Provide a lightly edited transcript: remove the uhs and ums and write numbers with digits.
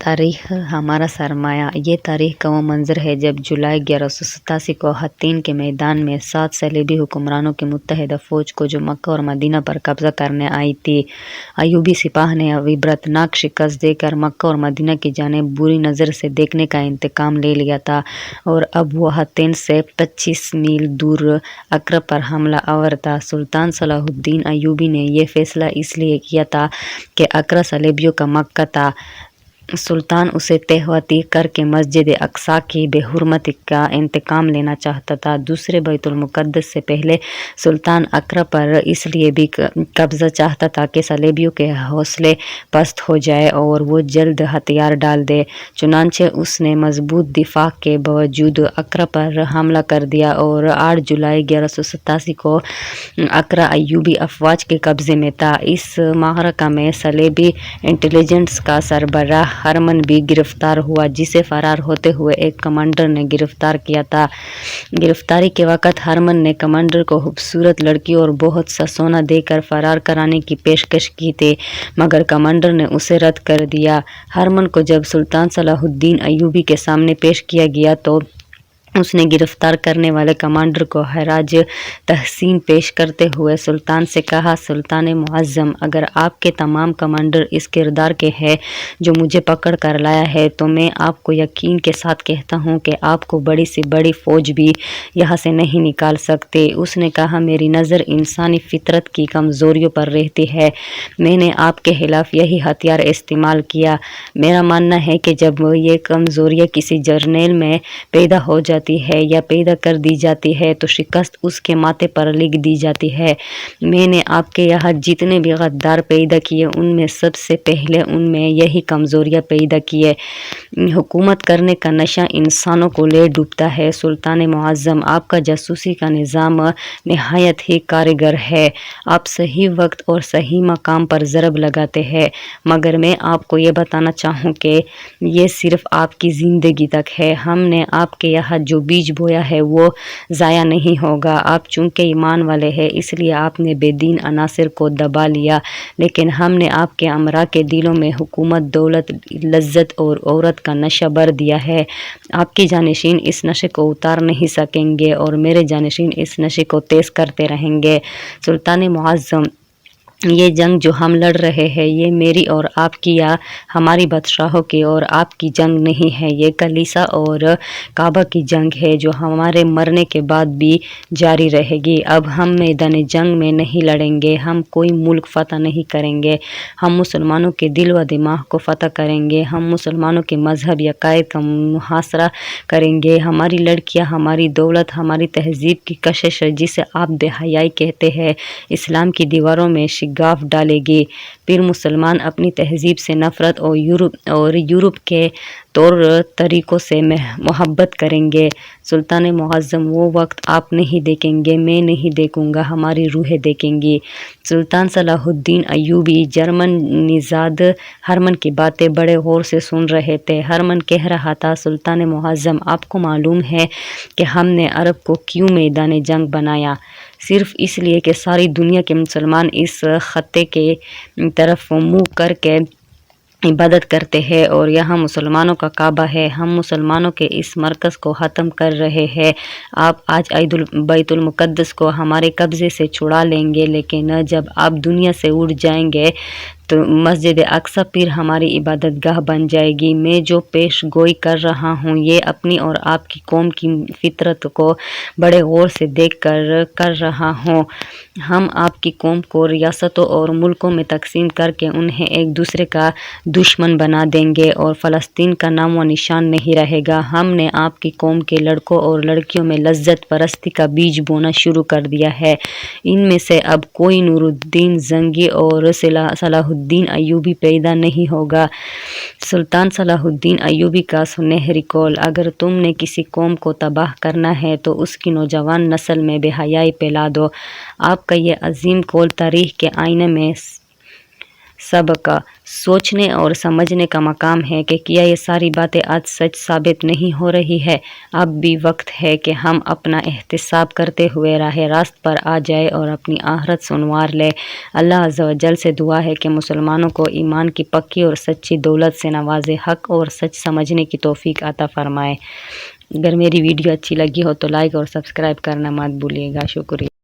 تاریخ ہمارا سرمایہ۔ یہ تاریخ کا وہ منظر ہے جب جولائی 1187 کو حطین کے میدان میں 7 صلیبی حکمرانوں کی متحدہ فوج کو جو مکہ اور مدینہ پر قبضہ کرنے آئی تھی، ایوبی سپاہ نے عبرتناک شکست دے کر مکہ اور مدینہ کی جانب بری نظر سے دیکھنے کا انتقام لے لیا تھا، اور اب وہ حطین سے 25 میل دور اقرا پر حملہ آور تھا۔ سلطان صلاح الدین ایوبی نے یہ فیصلہ اس لیے کیا تھا کہ اقرا صلیبیوں کا مکہ تھا۔ سلطان اسے تہویہ کر کے مسجد اقصیٰ کی بے حرمتی کا انتقام لینا چاہتا تھا۔ دوسرے بیت المقدس سے پہلے سلطان اقرا پر اس لیے بھی قبضہ چاہتا تھا کہ صلیبیوں کے حوصلے پست ہو جائے اور وہ جلد ہتھیار ڈال دے۔ چنانچہ اس نے مضبوط دفاع کے باوجود اقرا پر حملہ کر دیا اور 8 جولائی 1187 کو اقرا ایوبی افواج کے قبضے میں تھا۔ اس معرکہ میں صلیبی انٹیلیجنس کا سربراہ ہرمن بھی گرفتار ہوا، جسے فرار ہوتے ہوئے ایک کمانڈر نے گرفتار کیا تھا۔ گرفتاری کے وقت ہرمن نے کمانڈر کو خوبصورت لڑکی اور بہت سا سونا دے کر فرار کرانے کی پیشکش کی تھی، مگر کمانڈر نے اسے رد کر دیا۔ ہرمن کو جب سلطان صلاح الدین ایوبی کے سامنے پیش کیا گیا تو اس نے گرفتار کرنے والے کمانڈر کو خراج تحسین پیش کرتے ہوئے سلطان سے کہا: سلطان معظم، اگر آپ کے تمام کمانڈر اس کردار کے ہیں جو مجھے پکڑ کر لایا ہے تو میں آپ کو یقین کے ساتھ کہتا ہوں کہ آپ کو بڑی سے بڑی فوج بھی یہاں سے نہیں نکال سکتے۔ اس نے کہا: میری نظر انسانی فطرت کی کمزوریوں پر رہتی ہے، میں نے آپ کے خلاف یہی ہتھیار استعمال کیا۔ میرا ماننا ہے کہ جب یہ کمزوریاں کسی جرنیل میں پیدا ہو جاتی ہے یا پیدا کر دی جاتی ہے تو شکست اس کے ماتھے پر لکھ دی جاتی ہے۔ میں نے آپ کے یہاں جتنے بھی غدار پیدا کیے ان میں سب سے پہلے ان میں یہی کمزوریاں پیدا کیے۔ حکومت کرنے کا نشہ انسانوں کو لے ڈوبتا ہے۔ سلطان معظم، آپ کا جاسوسی کا نظام نہایت ہی کارگر ہے، آپ صحیح وقت اور صحیح مقام پر ضرب لگاتے ہیں، مگر میں آپ کو یہ بتانا چاہوں کہ یہ صرف آپ کی زندگی تک ہے۔ ہم نے آپ کے یہاں جو بیج بویا ہے وہ ضائع نہیں ہوگا۔ آپ چونکہ ایمان والے ہیں اس لیے آپ نے بے دین عناصر کو دبا لیا، لیکن ہم نے آپ کے امراء کے دلوں میں حکومت، دولت، لذت اور عورت کا نشہ بھر دیا ہے۔ آپ کے جانشین اس نشے کو اتار نہیں سکیں گے اور میرے جانشین اس نشے کو تیز کرتے رہیں گے۔ سلطان معظم، یہ جنگ جو ہم لڑ رہے ہیں یہ میری اور آپ کی یا ہماری بادشاہوں کی اور آپ کی جنگ نہیں ہے، یہ کلیسا اور کعبہ کی جنگ ہے جو ہمارے مرنے کے بعد بھی جاری رہے گی۔ اب ہم میدان جنگ میں نہیں لڑیں گے، ہم کوئی ملک فتح نہیں کریں گے، ہم مسلمانوں کے دل و دماغ کو فتح کریں گے، ہم مسلمانوں کے مذہبی عقائد کا محاصرہ کریں گے۔ ہماری لڑکیاں، ہماری دولت، ہماری تہذیب کی کشش جسے آپ بے حیائی کہتے ہیں، اسلام کی دیواروں میں شگاف ڈالے گی۔ پھر مسلمان اپنی تہذیب سے نفرت اور یورپ کے طور طریقوں سے محبت کریں گے۔ سلطان معظم، وہ وقت آپ نہیں دیکھیں گے، میں نہیں دیکھوں گا، ہماری روحیں دیکھیں گی۔ سلطان صلاح الدین ایوبی جرمن نژاد ہرمن کی باتیں بڑے غور سے سن رہے تھے۔ ہرمن کہہ رہا تھا: سلطان معظم، آپ کو معلوم ہے کہ ہم نے عرب کو کیوں میدان جنگ بنایا؟ صرف اس لیے کہ ساری دنیا کے مسلمان اس خطے کی طرف منہ کر کے عبادت کرتے ہیں اور یہاں مسلمانوں کا کعبہ ہے۔ ہم مسلمانوں کے اس مرکز کو ختم کر رہے ہیں۔ آپ آج بیت المقدس کو ہمارے قبضے سے چھڑا لیں گے، لیکن جب آپ دنیا سے اڑ جائیں گے تو مسجد اقصیٰ پھر ہماری عبادت گاہ بن جائے گی۔ میں جو پیش گوئی کر رہا ہوں یہ اپنی اور آپ کی قوم کی فطرت کو بڑے غور سے دیکھ کر رہا ہوں۔ ہم آپ کی قوم کو ریاستوں اور ملکوں میں تقسیم کر کے انہیں ایک دوسرے کا دشمن بنا دیں گے اور فلسطین کا نام و نشان نہیں رہے گا۔ ہم نے آپ کی قوم کے لڑکوں اور لڑکیوں میں لذت پرستی کا بیج بونا شروع کر دیا ہے۔ ان میں سے اب کوئی نور الدین زنگی اور صلاح الدین ایوبی پیدا نہیں ہوگا۔ سلطان صلاح الدین ایوبی کا سنہری قول: اگر تم نے کسی قوم کو تباہ کرنا ہے تو اس کی نوجوان نسل میں بے حیائی پھیلا دو۔ آپ کا یہ عظیم قول تاریخ کے آئینے میں سب کا سوچنے اور سمجھنے کا مقام ہے کہ کیا یہ ساری باتیں آج سچ ثابت نہیں ہو رہی ہے؟ اب بھی وقت ہے کہ ہم اپنا احتساب کرتے ہوئے راہ راست پر آ جائیں اور اپنی آخرت سنوار لیں۔ اللہ عز و جل سے دعا ہے کہ مسلمانوں کو ایمان کی پکی اور سچی دولت سے نوازے، حق اور سچ سمجھنے کی توفیق عطا فرمائے۔ اگر میری ویڈیو اچھی لگی ہو تو لائک اور سبسکرائب کرنا مت بھولیے گا۔ شکریہ۔